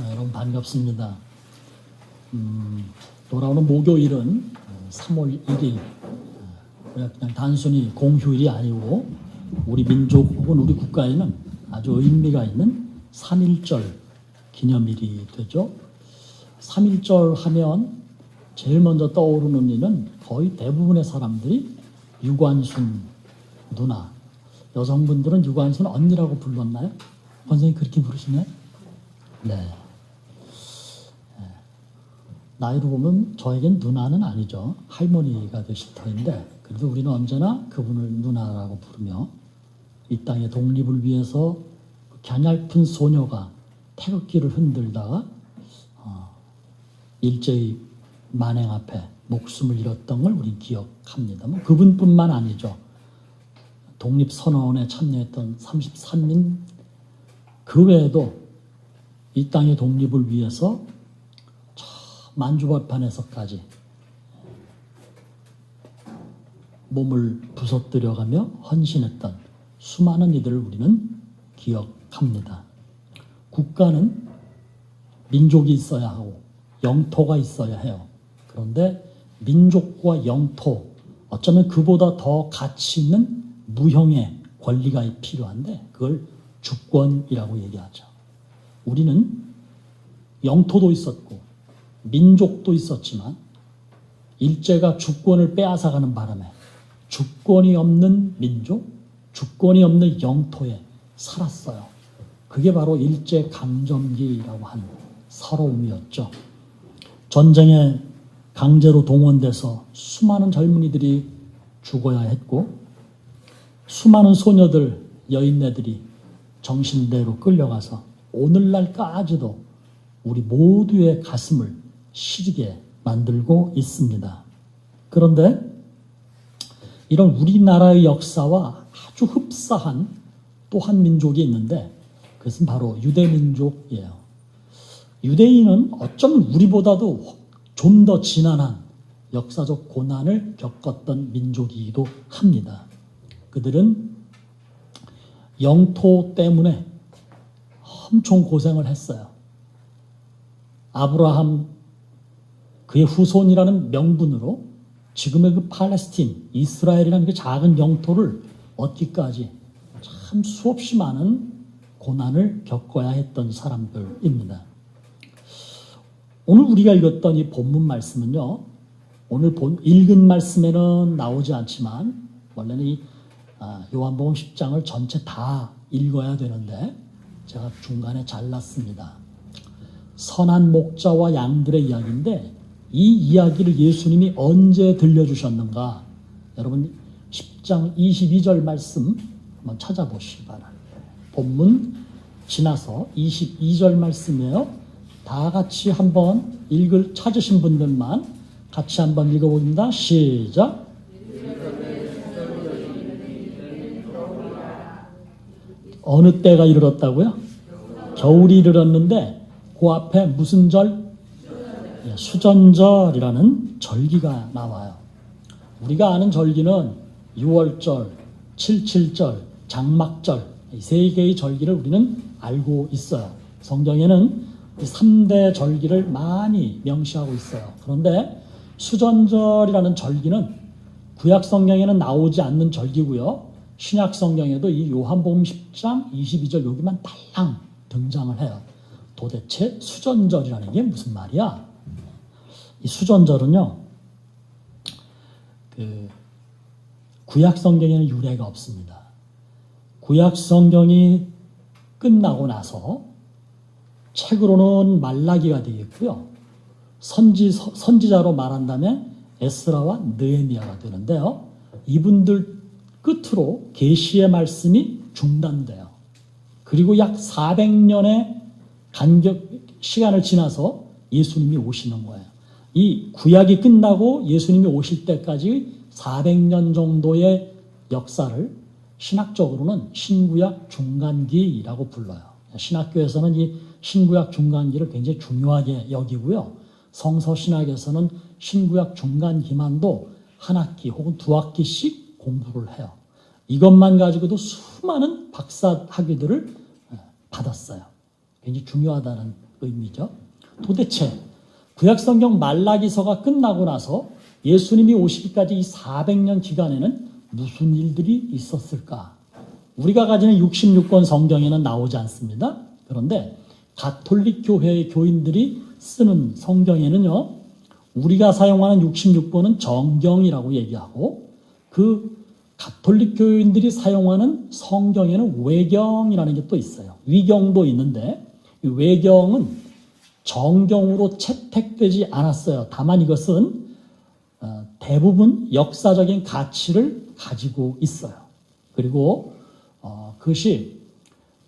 여러분 반갑습니다. 돌아오는 목요일은 3월 1일 그냥 단순히 공휴일이 아니고 우리 민족 혹은 우리 국가에는 아주 의미가 있는 3.1절 기념일이 되죠. 3.1절 하면 제일 먼저 떠오르는 일은 거의 대부분의 사람들이 유관순 누나, 여성분들은 유관순 언니라고 불렀나요? 선생님 그렇게 부르시나요? 네. 나이로 보면 저에겐 누나는 아니죠. 할머니가 되실 터인데 그래도 우리는 언제나 그분을 누나라고 부르며 이 땅의 독립을 위해서 갸냘픈 소녀가 태극기를 흔들다가 일제의 만행 앞에 목숨을 잃었던 걸 우리 기억합니다. 뭐 그분뿐만 아니죠. 독립선언에 참여했던 33인 그 외에도 이 땅의 독립을 위해서 만주벌판에서까지 몸을 부서뜨려가며 헌신했던 수많은 이들을 우리는 기억합니다. 국가는 민족이 있어야 하고 영토가 있어야 해요. 그런데 민족과 영토, 어쩌면 그보다 더 가치 있는 무형의 권리가 필요한데 그걸 주권이라고 얘기하죠. 우리는 영토도 있었고 민족도 있었지만 일제가 주권을 빼앗아가는 바람에 주권이 없는 민족, 주권이 없는 영토에 살았어요. 그게 바로 일제강점기라고 하는 서러움이었죠. 전쟁에 강제로 동원돼서 수많은 젊은이들이 죽어야 했고 수많은 소녀들, 여인네들이 정신대로 끌려가서 오늘날까지도 우리 모두의 가슴을 시리게 만들고 있습니다. 그런데 이런 우리나라의 역사와 아주 흡사한 또 한 민족이 있는데 그것은 바로 유대민족이에요. 유대인은 어쩌면 우리보다도 좀 더 지난한 역사적 고난을 겪었던 민족이기도 합니다. 그들은 영토 때문에 엄청 고생을 했어요. 아브라함 그의 후손이라는 명분으로 지금의 그 팔레스틴, 이스라엘이라는 그 작은 영토를 얻기까지 참 수없이 많은 고난을 겪어야 했던 사람들입니다. 오늘 우리가 읽었던 이 본문 말씀은요, 오늘 읽은 말씀에는 나오지 않지만 원래는 이 요한복음 10장을 전체 다 읽어야 되는데 제가 중간에 잘랐습니다. 선한 목자와 양들의 이야기인데 이 이야기를 예수님이 언제 들려주셨는가? 여러분 10장 22절 말씀 한번 찾아보시기 바랍니다. 본문 지나서 22절 말씀이에요. 다 같이 한번 찾으신 분들만 같이 한번 읽어봅니다. 시작. 어느 때가 이르렀다고요? 겨울이 이르렀는데 그 앞에 무슨 절? 수전절이라는 절기가 나와요. 우리가 아는 절기는 6월절, 7.7절, 장막절 이 세 개의 절기를 우리는 알고 있어요. 성경에는 이 3대 절기를 많이 명시하고 있어요. 그런데 수전절이라는 절기는 구약 성경에는 나오지 않는 절기고요. 신약 성경에도 이 요한복음 10장 22절 여기만 달랑 등장을 해요. 도대체 수전절이라는 게 무슨 말이야? 이 수전절은요, 구약 성경에는 유래가 없습니다. 구약 성경이 끝나고 나서 책으로는 말라기가 되겠고요. 선지자로 말한다면 에스라와 느헤미야가 되는데요. 이분들 끝으로 계시의 말씀이 중단돼요. 그리고 약 400년의 시간을 지나서 예수님이 오시는 거예요. 이 구약이 끝나고 예수님이 오실 때까지 400년 정도의 역사를 신학적으로는 신구약 중간기라고 불러요. 신학교에서는 이 신구약 중간기를 굉장히 중요하게 여기고요. 성서신학에서는 신구약 중간기만도 한 학기 혹은 두 학기씩 공부를 해요. 이것만 가지고도 수많은 박사 학위들을 받았어요. 굉장히 중요하다는 의미죠. 도대체 구약성경 말라기서가 끝나고 나서 예수님이 오시기까지 이 400년 기간에는 무슨 일들이 있었을까? 우리가 가지는 66권 성경에는 나오지 않습니다. 그런데 가톨릭 교회의 교인들이 쓰는 성경에는요, 우리가 사용하는 66권은 정경이라고 얘기하고, 그 가톨릭 교인들이 사용하는 성경에는 외경이라는 게 또 있어요. 위경도 있는데, 이 외경은 정경으로 채택되지 않았어요. 다만 이것은 대부분 역사적인 가치를 가지고 있어요. 그리고 그것이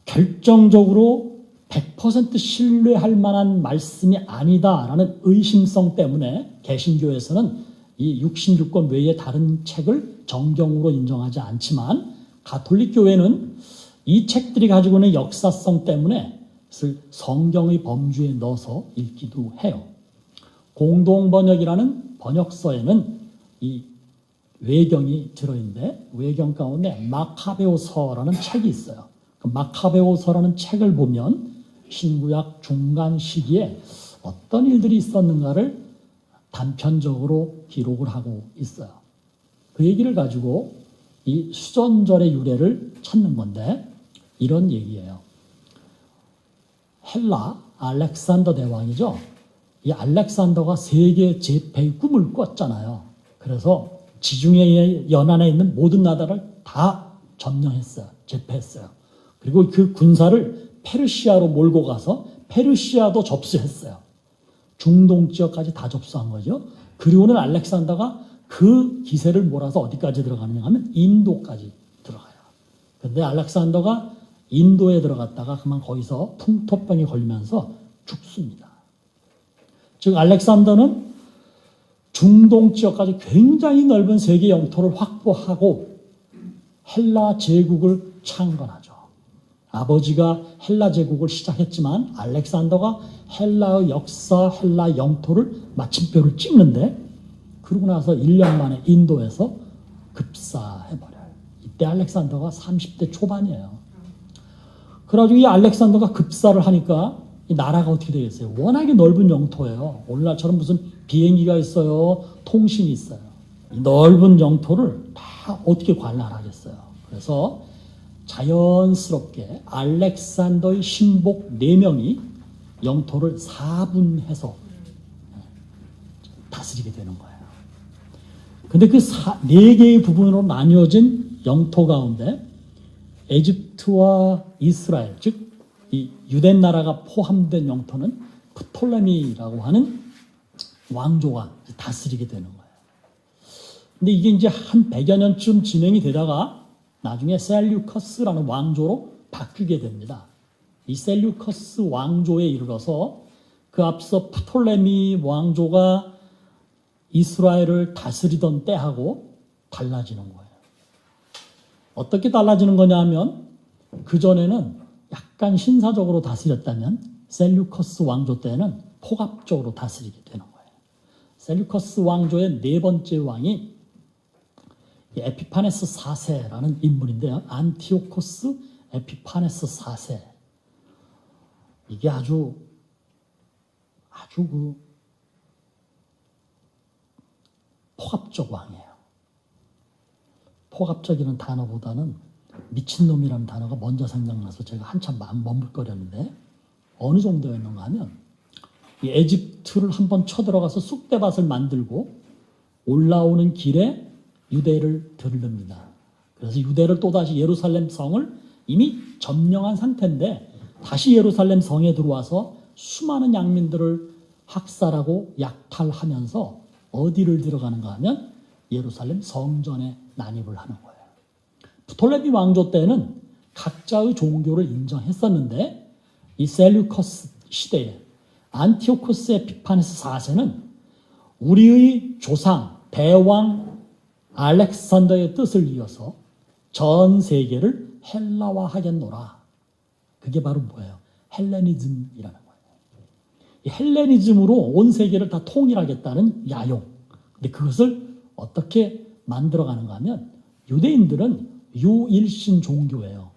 결정적으로 100% 신뢰할 만한 말씀이 아니다라는 의심성 때문에 개신교에서는 이 66권 외에 다른 책을 정경으로 인정하지 않지만, 가톨릭 교회는 이 책들이 가지고 있는 역사성 때문에 성경의 범주에 넣어서 읽기도 해요. 공동번역이라는 번역서에는 이 외경이 들어있는데, 외경 가운데 마카베오서라는 책이 있어요. 그 마카베오서라는 책을 보면 신구약 중간 시기에 어떤 일들이 있었는가를 단편적으로 기록을 하고 있어요. 그 얘기를 가지고 이 수전절의 유래를 찾는 건데, 이런 얘기예요. 헬라 알렉산더 대왕이죠. 이 알렉산더가 세계 제패의 꿈을 꿨잖아요. 그래서 지중해 연안에 있는 모든 나라를 다 점령했어요. 제패했어요. 그리고 그 군사를 페르시아로 몰고 가서 페르시아도 접수했어요. 중동 지역까지 다 접수한 거죠. 그리고는 알렉산더가 그 기세를 몰아서 어디까지 들어가느냐 하면 인도까지 들어가요. 그런데 알렉산더가 인도에 들어갔다가 그만 거기서 풍토병에 걸리면서 죽습니다. 즉 알렉산더는 중동 지역까지 굉장히 넓은 세계 영토를 확보하고 헬라 제국을 창건하죠. 아버지가 헬라 제국을 시작했지만 알렉산더가 헬라의 역사, 헬라 영토를 마침표를 찍는데, 그러고 나서 1년 만에 인도에서 급사해버려요. 이때 알렉산더가 30대 초반이에요. 그래가지고 이 알렉산더가 급사를 하니까 이 나라가 어떻게 되겠어요? 워낙에 넓은 영토예요. 오늘날처럼 무슨 비행기가 있어요, 통신이 있어요. 이 넓은 영토를 다 어떻게 관할하겠어요? 그래서 자연스럽게 알렉산더의 신복 4명이 영토를 4분해서 다스리게 되는 거예요. 근데 그 4개의 부분으로 나뉘어진 영토 가운데 에집트와 이스라엘, 즉 이 유대 나라가 포함된 영토는 프톨레미라고 하는 왕조가 다스리게 되는 거예요. 근데 이게 이제 한 100여 년쯤 진행이 되다가 나중에 셀류커스라는 왕조로 바뀌게 됩니다. 이 셀류커스 왕조에 이르러서 그 앞서 프톨레미 왕조가 이스라엘을 다스리던 때하고 달라지는 거예요. 어떻게 달라지는 거냐 하면, 그전에는 약간 신사적으로 다스렸다면 셀류커스 왕조 때는 포갑적으로 다스리게 되는 거예요. 셀류커스 왕조의 4번째 왕이 에피파네스 4세라는 인물인데요. 안티오코스 에피파네스 4세. 이게 아주 그 포갑적 왕이에요. 포갑적이라는 단어보다는 미친놈이라는 단어가 먼저 생각나서 제가 한참 머물거렸는데, 어느 정도였는가 하면 이 에집트를 한번 쳐들어가서 쑥대밭을 만들고 올라오는 길에 유대를 들릅니다. 그래서 유대를 또다시 예루살렘 성을 이미 점령한 상태인데 다시 예루살렘 성에 들어와서 수많은 양민들을 학살하고 약탈하면서 어디를 들어가는가 하면 예루살렘 성전에 난입을 하는 거예요. 프톨레미 왕조 때는 각자의 종교를 인정했었는데, 이 셀류커스 시대에 안티오코스 에피파네스 4세는 우리의 조상 대왕 알렉산더의 뜻을 이어서 전 세계를 헬라화하겠노라. 그게 바로 뭐예요? 헬레니즘이라는 거예요. 이 헬레니즘으로 온 세계를 다 통일하겠다는 야용. 근데 그것을 어떻게 만들어가는가 하면, 유대인들은 유일신 종교예요.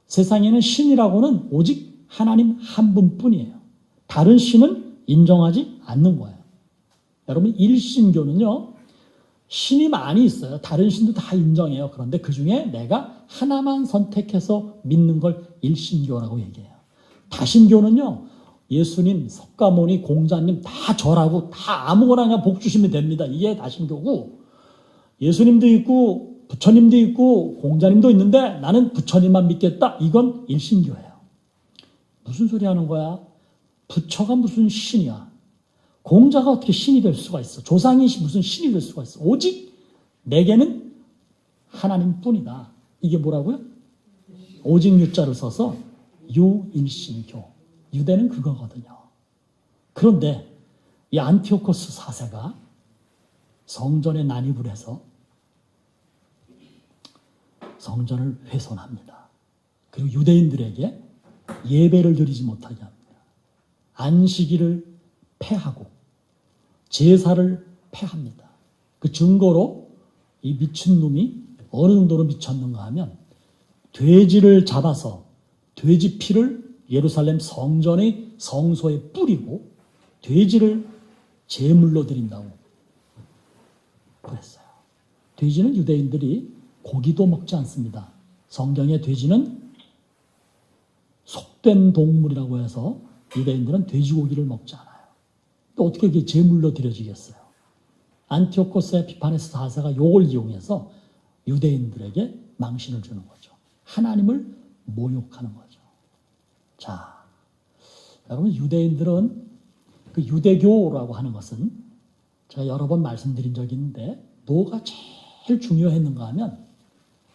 세상에는 신이라고는 오직 하나님 한 분뿐이에요. 다른 신은 인정하지 않는 거예요. 여러분, 일신교는요, 신이 많이 있어요. 다른 신도 다 인정해요. 그런데 그 중에 내가 하나만 선택해서 믿는 걸 일신교라고 얘기해요. 다신교는요, 예수님, 석가모니, 공자님 다 절하고 다 아무거나 그냥 복 주시면 됩니다. 이게 다신교고, 예수님도 있고 부처님도 있고 공자님도 있는데 나는 부처님만 믿겠다. 이건 일신교예요. 무슨 소리 하는 거야? 부처가 무슨 신이야? 공자가 어떻게 신이 될 수가 있어? 조상이 무슨 신이 될 수가 있어? 오직 내게는 하나님뿐이다. 이게 뭐라고요? 오직 유자를 써서 유일신교. 유대는 그거거든요. 그런데 이 안티오코스 4세가 성전에 난입을 해서 성전을 훼손합니다. 그리고 유대인들에게 예배를 드리지 못하게 합니다. 안식일을 폐하고 제사를 폐합니다. 그 증거로 이 미친놈이 어느 정도로 미쳤는가 하면 돼지를 잡아서 돼지 피를 예루살렘 성전의 성소에 뿌리고 돼지를 제물로 드린다고 그랬어요. 돼지는 유대인들이 고기도 먹지 않습니다. 성경에 돼지는 속된 동물이라고 해서 유대인들은 돼지고기를 먹지 않아요. 또 어떻게 그게 제물로 드려지겠어요? 안티오코스의 비파네스 4세가 이걸 이용해서 유대인들에게 망신을 주는 거죠. 하나님을 모욕하는 거죠. 자, 여러분, 유대인들은 그 유대교라고 하는 것은 제가 여러 번 말씀드린 적이 있는데 뭐가 제일 중요했는가 하면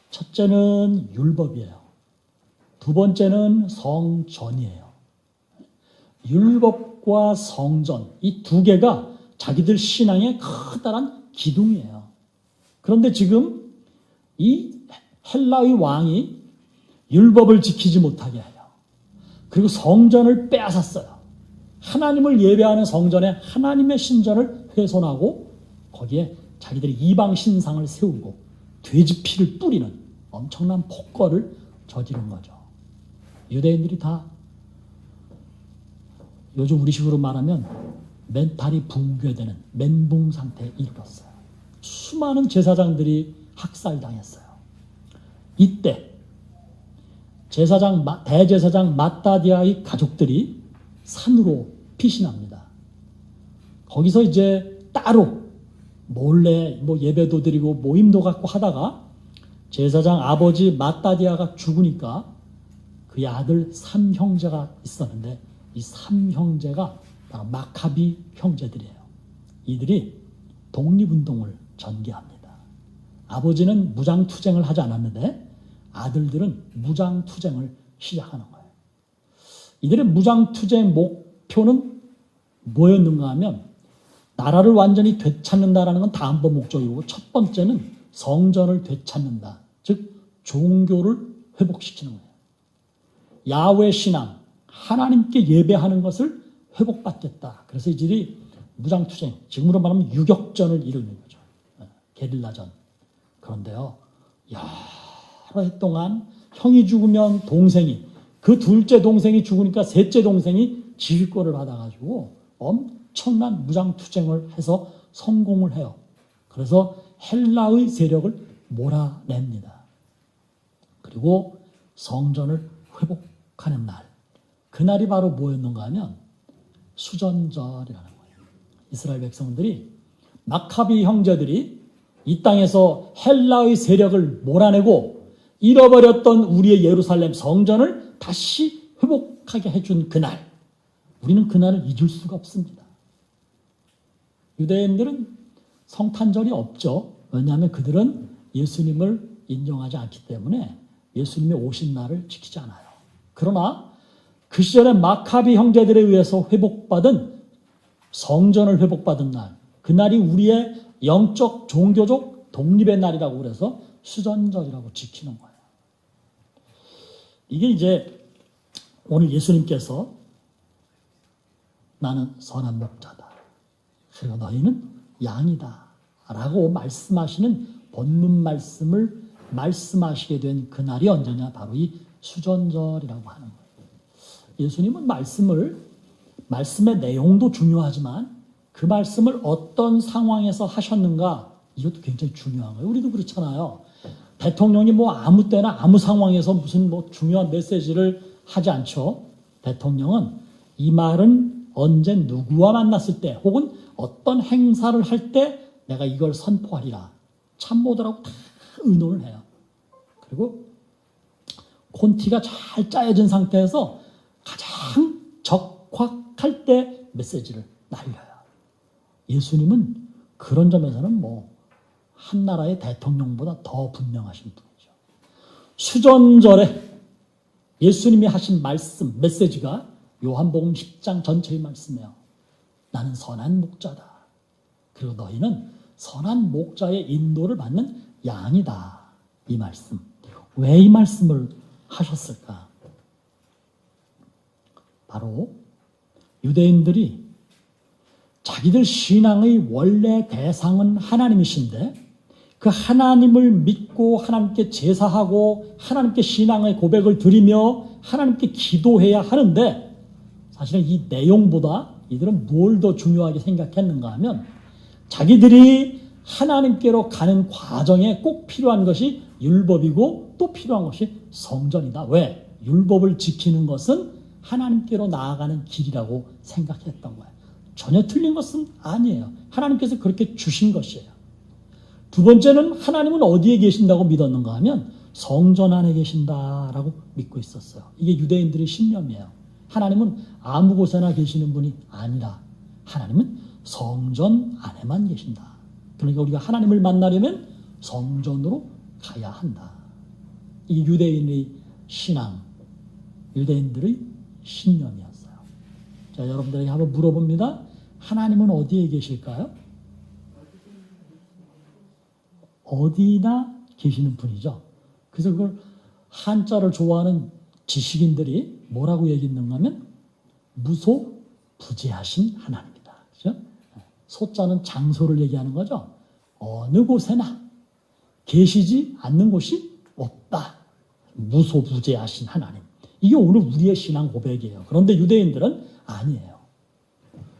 첫째는 율법이에요. 두 번째는 성전이에요. 율법과 성전, 이 두 개가 자기들 신앙의 커다란 기둥이에요. 그런데 지금 이 헬라의 왕이 율법을 지키지 못하게 해요. 그리고 성전을 빼앗았어요. 하나님을 예배하는 성전에 하나님의 신전을 훼손하고 거기에 자기들이 이방 신상을 세우고 돼지 피를 뿌리는 엄청난 폭거를 저지른 거죠. 유대인들이 다 요즘 우리식으로 말하면 멘탈이 붕괴되는 멘붕 상태에 이르렀어요. 수많은 제사장들이 학살당했어요. 이때 대제사장 마따디아의 가족들이 산으로 피신합니다. 거기서 이제 따로 몰래 예배도 드리고 모임도 갖고 하다가 제사장 아버지 마따디아가 죽으니까 그의 아들 3형제가 있었는데 이 3형제가 바로 마카비 형제들이에요. 이들이 독립운동을 전개합니다. 아버지는 무장투쟁을 하지 않았는데 아들들은 무장투쟁을 시작하는 거예요. 이들의 무장투쟁 목표는 뭐였는가 하면 나라를 완전히 되찾는다라는 건 다음 번 목적이고 첫 번째는 성전을 되찾는다. 즉 종교를 회복시키는 거예요. 야훼 신앙, 하나님께 예배하는 것을 회복받겠다. 그래서 이들이 무장투쟁, 지금으로 말하면 유격전을 이루는 거죠. 게릴라전. 그런데요, 여러 해 동안 형이 죽으면 동생이, 그 둘째 동생이 죽으니까 셋째 동생이 지휘권을 받아가지고 엄청난 무장투쟁을 해서 성공을 해요. 그래서 헬라의 세력을 몰아냅니다. 그리고 성전을 회복하는 날. 그날이 바로 뭐였는가 하면 수전절이라는 거예요. 이스라엘 백성들이 마카비 형제들이 이 땅에서 헬라의 세력을 몰아내고 잃어버렸던 우리의 예루살렘 성전을 다시 회복하게 해준 그날. 우리는 그날을 잊을 수가 없습니다. 유대인들은 성탄절이 없죠. 왜냐하면 그들은 예수님을 인정하지 않기 때문에 예수님의 오신 날을 지키지 않아요. 그러나 그 시절에 마카비 형제들에 의해서 회복받은 성전을 회복받은 날, 그날이 우리의 영적 종교적 독립의 날이라고 그래서 수전절이라고 지키는 거예요. 이게 이제 오늘 예수님께서 나는 선한 목자다. 그리고 너희는 양이다. 라고 말씀하시는 본문 말씀을 말씀하시게 된 그날이 언제냐? 바로 이 수전절이라고 하는 거예요. 예수님은 말씀을 말씀의 내용도 중요하지만 그 말씀을 어떤 상황에서 하셨는가 이것도 굉장히 중요한 거예요. 우리도 그렇잖아요. 대통령이 뭐 아무 때나 아무 상황에서 무슨 뭐 중요한 메시지를 하지 않죠. 대통령은 이 말은 언제 누구와 만났을 때 혹은 어떤 행사를 할 때 내가 이걸 선포하리라. 참모들하고 다 의논을 해요. 그리고 콘티가 잘 짜여진 상태에서 가장 적확할 때 메시지를 날려요. 예수님은 그런 점에서는 뭐 한 나라의 대통령보다 더 분명하신 분이죠. 수전절에 예수님이 하신 말씀, 메시지가 요한복음 10장 전체의 말씀이에요. 나는 선한 목자다. 그리고 너희는 선한 목자의 인도를 받는 양이다. 이 말씀. 왜 이 말씀을 하셨을까? 바로 유대인들이 자기들 신앙의 원래 대상은 하나님이신데 그 하나님을 믿고 하나님께 제사하고 하나님께 신앙의 고백을 드리며 하나님께 기도해야 하는데 사실은 이 내용보다 이들은 뭘 더 중요하게 생각했는가 하면 자기들이 하나님께로 가는 과정에 꼭 필요한 것이 율법이고 또 필요한 것이 성전이다. 왜? 율법을 지키는 것은 하나님께로 나아가는 길이라고 생각했던 거예요. 전혀 틀린 것은 아니에요. 하나님께서 그렇게 주신 것이에요. 두 번째는 하나님은 어디에 계신다고 믿었는가 하면 성전 안에 계신다라고 믿고 있었어요. 이게 유대인들의 신념이에요. 하나님은 아무 곳에나 계시는 분이 아니라 하나님은 성전 안에만 계신다. 그러니까 우리가 하나님을 만나려면 성전으로 가야 한다. 이게 유대인의 신앙, 유대인들의 신념이었어요. 자, 여러분들에게 한번 물어봅니다. 하나님은 어디에 계실까요? 어디나 계시는 분이죠. 그래서 그걸 한자를 좋아하는 지식인들이 뭐라고 얘기했는가 하면 무소부재하신 하나님이다. 그죠? 소자는 장소를 얘기하는 거죠. 어느 곳에나 계시지 않는 곳이 없다. 무소부재하신 하나님. 이게 오늘 우리의 신앙 고백이에요. 그런데 유대인들은 아니에요.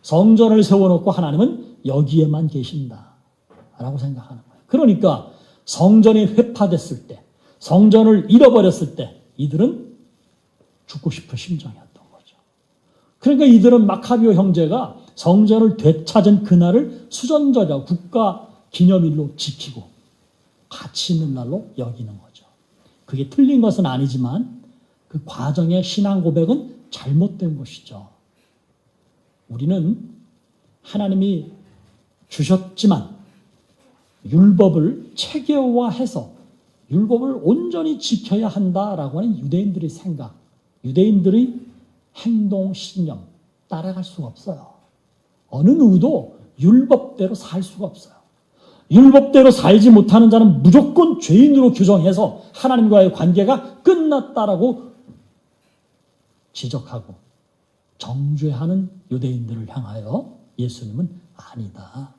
성전을 세워놓고 하나님은 여기에만 계신다. 라고 생각하는 거예요. 그러니까 성전이 회파됐을 때, 성전을 잃어버렸을 때 이들은 죽고 싶은 심정이었던 거죠. 그러니까 이들은 마카비오 형제가 성전을 되찾은 그날을 수전절이라고 국가 기념일로 지키고 가치 있는 날로 여기는 거죠. 그게 틀린 것은 아니지만 그 과정의 신앙 고백은 잘못된 것이죠. 우리는 하나님이 주셨지만 율법을 체계화해서 율법을 온전히 지켜야 한다라고 하는 유대인들의 생각, 유대인들의 행동, 신념 따라갈 수가 없어요. 어느 누구도 율법대로 살 수가 없어요. 율법대로 살지 못하는 자는 무조건 죄인으로 규정해서 하나님과의 관계가 끝났다라고 지적하고 정죄하는 유대인들을 향하여 예수님은 아니다.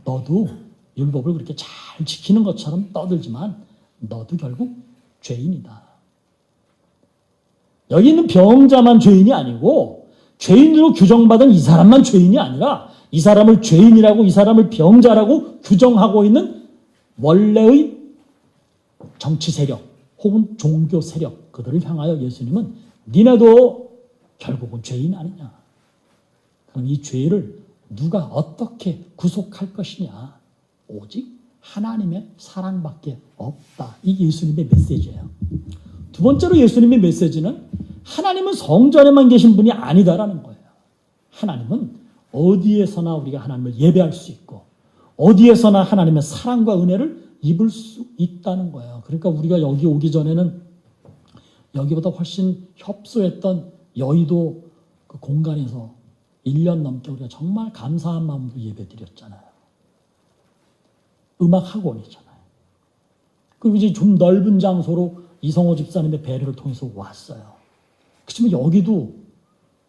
너도 율법을 그렇게 잘 지키는 것처럼 떠들지만 너도 결국 죄인이다. 여기 있는 병자만 죄인이 아니고 죄인으로 규정받은 이 사람만 죄인이 아니라 이 사람을 죄인이라고 이 사람을 병자라고 규정하고 있는 원래의 정치 세력 혹은 종교 세력 그들을 향하여 예수님은 니네도 결국은 죄인 아니냐. 그럼 이 죄를 누가 어떻게 구속할 것이냐. 오직 하나님의 사랑밖에 없다. 이게 예수님의 메시지예요. 두 번째로 예수님의 메시지는 하나님은 성전에만 계신 분이 아니다라는 거예요. 하나님은 어디에서나 우리가 하나님을 예배할 수 있고 어디에서나 하나님의 사랑과 은혜를 입을 수 있다는 거예요. 그러니까 우리가 여기 오기 전에는 여기보다 훨씬 협소했던 여의도 그 공간에서 1년 넘게 우리가 정말 감사한 마음으로 예배드렸잖아요. 음악학원이잖아요. 그리고 이제 좀 넓은 장소로 이성호 집사님의 배려를 통해서 왔어요. 그렇지만 여기도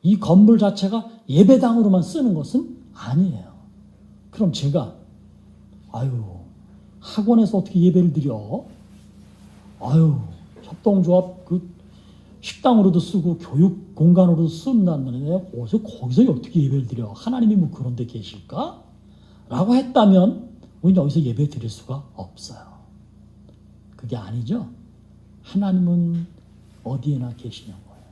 이 건물 자체가 예배당으로만 쓰는 것은 아니에요. 그럼 제가 학원에서 어떻게 예배를 드려? 협동조합 식당으로도 쓰고 교육 공간으로도 쓴다는데 거기서 어떻게 예배를 드려? 하나님이 뭐 그런 데 계실까? 라고 했다면 우리는 여기서 예배 드릴 수가 없어요. 그게 아니죠. 하나님은 어디에나 계시는 거예요.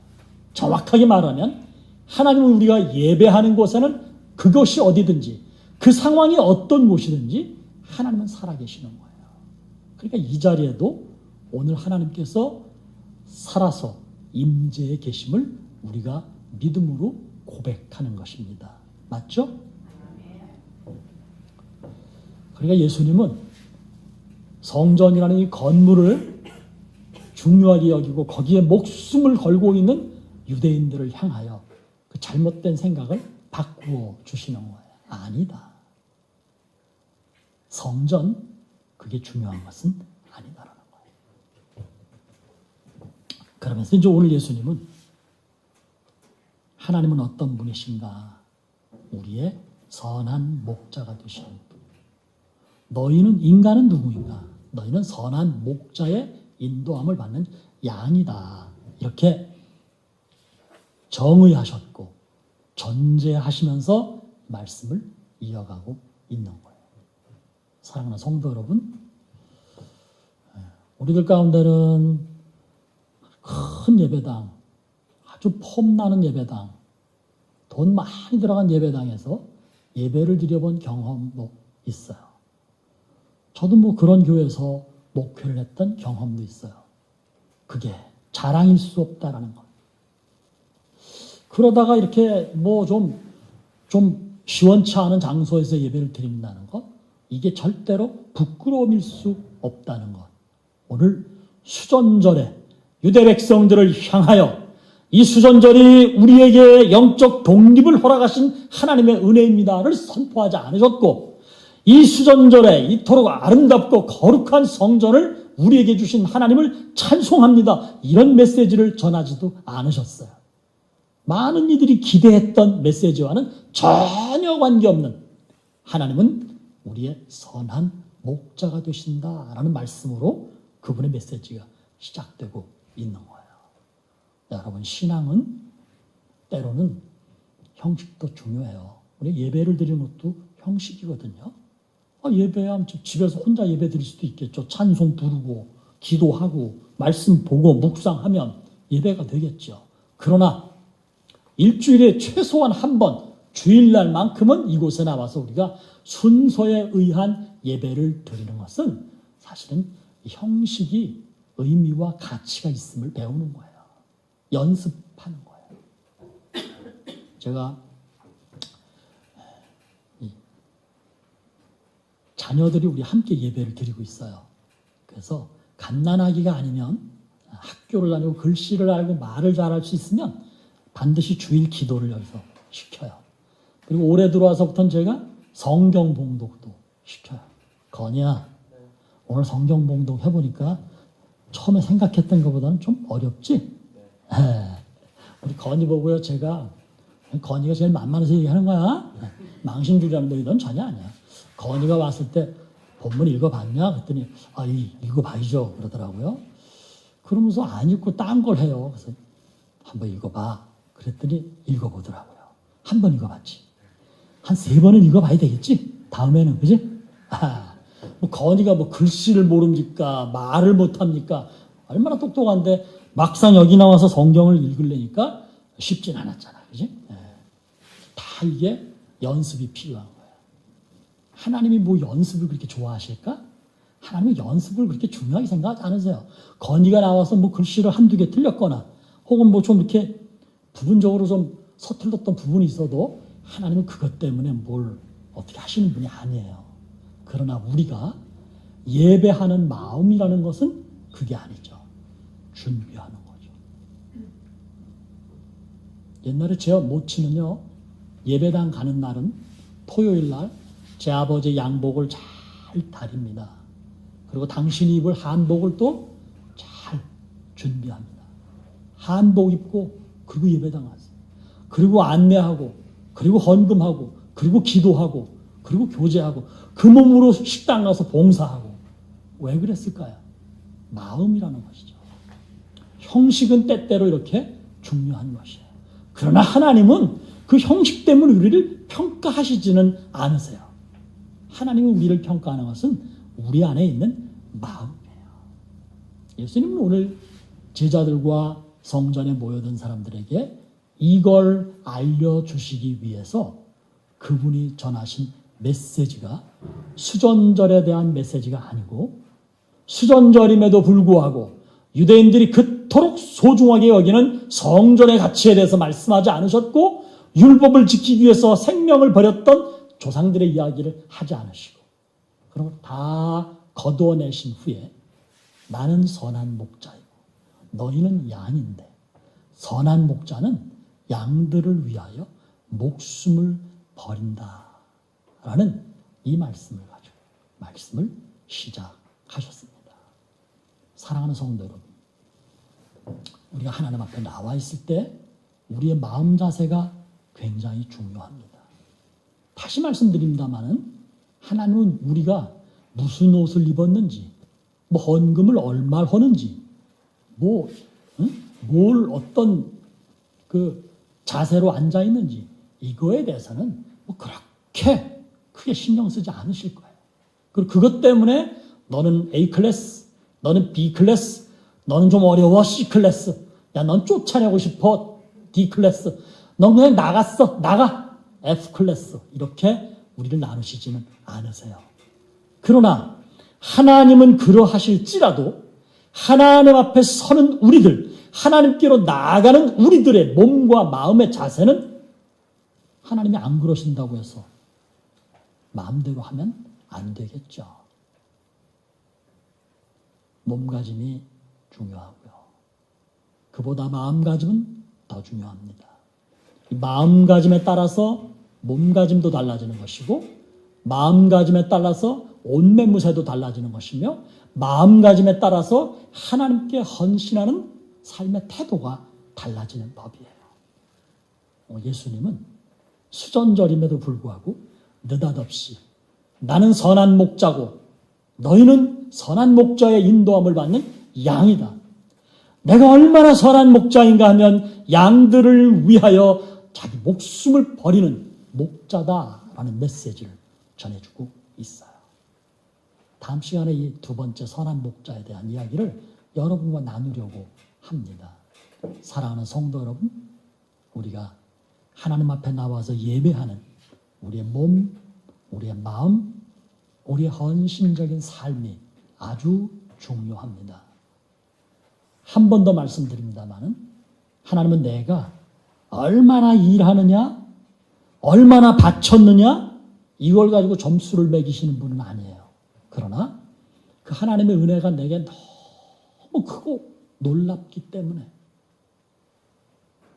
정확하게 말하면 하나님은 우리가 예배하는 곳에는 그것이 어디든지 그 상황이 어떤 곳이든지 하나님은 살아계시는 거예요. 그러니까 이 자리에도 오늘 하나님께서 살아서 임재에 계심을 우리가 믿음으로 고백하는 것입니다. 맞죠? 그러니까 예수님은 성전이라는 이 건물을 중요하게 여기고 거기에 목숨을 걸고 있는 유대인들을 향하여 그 잘못된 생각을 바꾸어 주시는 거예요. 아니다. 성전, 그게 중요한 것은 아니다라는 거예요. 그러면서 이제 오늘 예수님은 하나님은 어떤 분이신가? 우리의 선한 목자가 되시는 분. 너희는 인간은 누구인가? 너희는 선한 목자의 인도함을 받는 양이다. 이렇게 정의하셨고 전제하시면서 말씀을 이어가고 있는 거예요. 사랑하는 성도 여러분, 우리들 가운데는 큰 예배당, 아주 폼나는 예배당, 돈 많이 들어간 예배당에서 예배를 드려본 경험도 있어요. 저도 뭐 그런 교회에서 목회를 했던 경험도 있어요. 그게 자랑일 수 없다라는 것. 그러다가 이렇게 뭐 좀 시원치 않은 장소에서 예배를 드린다는 것, 이게 절대로 부끄러움일 수 없다는 것. 오늘 수전절에 유대 백성들을 향하여 이 수전절이 우리에게 영적 독립을 허락하신 하나님의 은혜입니다를 선포하지 않으셨고, 이 수전절에 이토록 아름답고 거룩한 성전을 우리에게 주신 하나님을 찬송합니다, 이런 메시지를 전하지도 않으셨어요. 많은 이들이 기대했던 메시지와는 전혀 관계없는 하나님은 우리의 선한 목자가 되신다라는 말씀으로 그분의 메시지가 시작되고 있는 거예요. 여러분, 신앙은 때로는 형식도 중요해요. 우리 예배를 드리는 것도 형식이거든요. 예배하면 집에서 혼자 예배 드릴 수도 있겠죠. 찬송 부르고 기도하고 말씀 보고 묵상하면 예배가 되겠죠. 그러나 일주일에 최소한 한 번, 주일날만큼은 이곳에 나와서 우리가 순서에 의한 예배를 드리는 것은 사실은 형식이 의미와 가치가 있음을 배우는 거예요. 연습하는 거예요. 제가 자녀들이 우리 함께 예배를 드리고 있어요. 그래서 갓난아기가 아니면 학교를 다니고 글씨를 알고 말을 잘할 수 있으면 반드시 주일 기도를 여기서 시켜요. 그리고 올해 들어와서부터는 제가 성경 봉독도 시켜요. 건이야, 오늘 성경 봉독 해보니까 처음에 생각했던 것보다는 좀 어렵지? 우리 건이 보고요, 제가 건이가 제일 만만해서 얘기하는 거야. 망신주의라는 너희들은 전혀 아니야. 건이가 왔을 때 본문 읽어봤냐? 그랬더니 읽어봐야죠 그러더라고요. 그러면서 안 읽고 딴 걸 해요. 그래서 한번 읽어봐 그랬더니 읽어보더라고요. 한 번 읽어봤지. 한 3번은 읽어봐야 되겠지? 다음에는, 그지? 뭐 건이가 뭐 글씨를 모릅니까? 말을 못합니까? 얼마나 똑똑한데 막상 여기 나와서 성경을 읽으려니까 쉽진 않았잖아. 그지? 다 이게 연습이 필요한 거예요. 하나님이 뭐 연습을 그렇게 좋아하실까? 하나님은 연습을 그렇게 중요하게 생각하지 않으세요. 건이가 나와서 뭐 글씨를 한두 개 틀렸거나 혹은 뭐 좀 이렇게 부분적으로 좀 서툴렀던 부분이 있어도 하나님은 그것 때문에 뭘 어떻게 하시는 분이 아니에요. 그러나 우리가 예배하는 마음이라는 것은 그게 아니죠. 준비하는 거죠. 옛날에 제 모친은요, 예배당 가는 날은 토요일 날 제 아버지 양복을 잘 다립니다. 그리고 당신이 입을 한복을 또 잘 준비합니다. 한복 입고 그리고 예배당 가세요. 그리고 안내하고 그리고 헌금하고 그리고 기도하고 그리고 교제하고 그 몸으로 식당 가서 봉사하고. 왜 그랬을까요? 마음이라는 것이죠. 형식은 때때로 이렇게 중요한 것이에요. 그러나 하나님은 그 형식 때문에 우리를 평가하시지는 않으세요. 하나님은 우리를 평가하는 것은 우리 안에 있는 마음이에요. 예수님은 오늘 제자들과 성전에 모여든 사람들에게 이걸 알려주시기 위해서 그분이 전하신 메시지가 수전절에 대한 메시지가 아니고, 수전절임에도 불구하고 유대인들이 그토록 소중하게 여기는 성전의 가치에 대해서 말씀하지 않으셨고, 율법을 지키기 위해서 생명을 버렸던 조상들의 이야기를 하지 않으시고, 그런 걸 다 거두어내신 후에 나는 선한 목자이고 너희는 양인데, 선한 목자는 양들을 위하여 목숨을 버린다라는 이 말씀을 가지고 말씀을 시작하셨습니다. 사랑하는 성도 여러분, 우리가 하나님 앞에 나와 있을 때 우리의 마음 자세가 굉장히 중요합니다. 다시 말씀드립니다마는 하나님은 우리가 무슨 옷을 입었는지, 뭐 헌금을 얼마 하는지, 뭘 어떤 그 자세로 앉아 있는지, 이거에 대해서는 뭐 그렇게 크게 신경 쓰지 않으실 거예요. 그리고 그것 때문에 너는 A 클래스, 너는 B 클래스, 너는 좀 어려워 C 클래스, 야 넌 쫓아내고 싶어 D 클래스, 넌 그냥 나가 F 클래스, 이렇게 우리를 나누시지는 않으세요. 그러나 하나님은 그러하실지라도 하나님 앞에 서는 우리들, 하나님께로 나아가는 우리들의 몸과 마음의 자세는 하나님이 안 그러신다고 해서 마음대로 하면 안 되겠죠. 몸가짐이 중요하고요. 그보다 마음가짐은 더 중요합니다. 이 마음가짐에 따라서 몸가짐도 달라지는 것이고, 마음가짐에 따라서 온매무새도 달라지는 것이며, 마음가짐에 따라서 하나님께 헌신하는 삶의 태도가 달라지는 법이에요. 예수님은 수전절임에도 불구하고 느닷없이 나는 선한 목자고 너희는 선한 목자의 인도함을 받는 양이다. 내가 얼마나 선한 목자인가 하면 양들을 위하여 자기 목숨을 버리는 목자다라는 메시지를 전해주고 있어요. 다음 시간에 이 두 번째 선한 목자에 대한 이야기를 여러분과 나누려고 합니다. 사랑하는 성도 여러분, 우리가 하나님 앞에 나와서 예배하는 우리의 몸, 우리의 마음, 우리의 헌신적인 삶이 아주 중요합니다. 한 번 더 말씀드립니다마는 하나님은 내가 얼마나 일하느냐, 얼마나 바쳤느냐, 이걸 가지고 점수를 매기시는 분은 아니에요. 그러나 그 하나님의 은혜가 내게 너무 크고 놀랍기 때문에,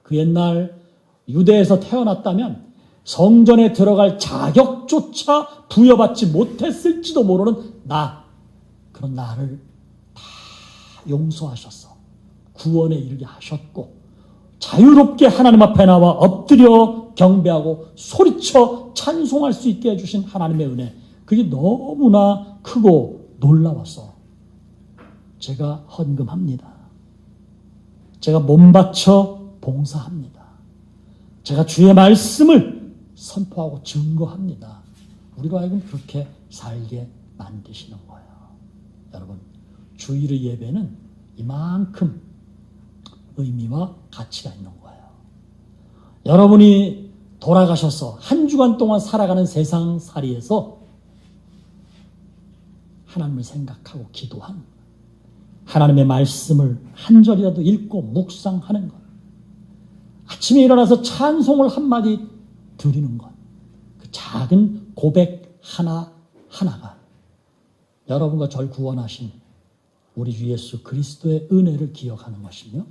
그 옛날 유대에서 태어났다면 성전에 들어갈 자격조차 부여받지 못했을지도 모르는 그런 나를 다 용서하셔서 구원에 이르게 하셨고, 자유롭게 하나님 앞에 나와 엎드려 경배하고 소리쳐 찬송할 수 있게 해주신 하나님의 은혜, 그게 너무나 크고 놀라워서 제가 헌금합니다. 제가 몸 바쳐 봉사합니다. 제가 주의 말씀을 선포하고 증거합니다. 우리로 하여금 그렇게 살게 만드시는 거예요. 여러분, 주일의 예배는 이만큼 의미와 가치가 있는 거예요. 여러분이 돌아가셔서 한 주간 동안 살아가는 세상살이에서 하나님을 생각하고 기도한, 하나님의 말씀을 한 절이라도 읽고 묵상하는 것, 아침에 일어나서 찬송을 한마디 드리는 것, 그 작은 고백 하나하나가 여러분과 절 구원하신 우리 주 예수 그리스도의 은혜를 기억하는 것이며,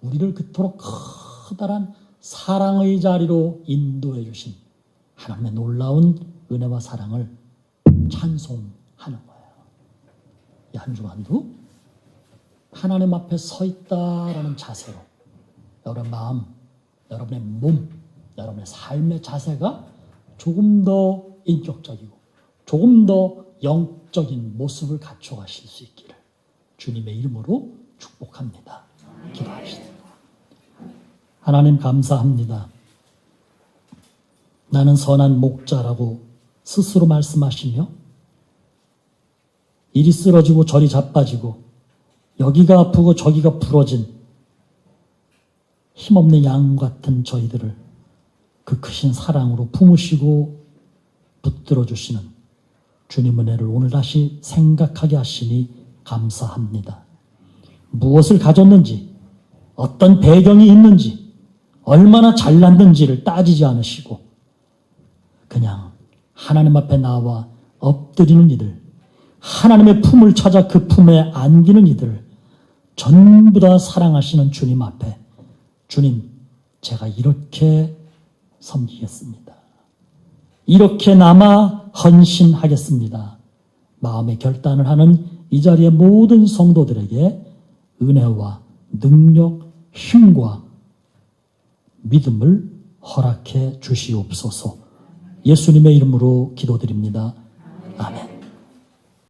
우리를 그토록 커다란 사랑의 자리로 인도해 주신 하나님의 놀라운 은혜와 사랑을 찬송하는 거예요. 이 한 주간도 하나님 앞에 서 있다라는 자세로 여러분의 마음, 여러분의 몸, 여러분의 삶의 자세가 조금 더 인격적이고 조금 더 영적인 모습을 갖춰가실 수 있기를 주님의 이름으로 축복합니다. 기도하시다. 하나님 감사합니다. 나는 선한 목자라고 스스로 말씀하시며 이리 쓰러지고 저리 자빠지고 여기가 아프고 저기가 부러진 힘없는 양 같은 저희들을 그 크신 사랑으로 품으시고 붙들어 주시는 주님 은혜를 오늘 다시 생각하게 하시니 감사합니다. 무엇을 가졌는지, 어떤 배경이 있는지, 얼마나 잘났는지를 따지지 않으시고 그냥 하나님 앞에 나와 엎드리는 이들, 하나님의 품을 찾아 그 품에 안기는 이들을 전부 다 사랑하시는 주님 앞에 주님, 제가 이렇게 섬기겠습니다. 이렇게 남아 헌신하겠습니다. 마음의 결단을 하는 이 자리의 모든 성도들에게 은혜와 능력, 힘과 믿음을 허락해 주시옵소서. 예수님의 이름으로 기도드립니다. 아멘.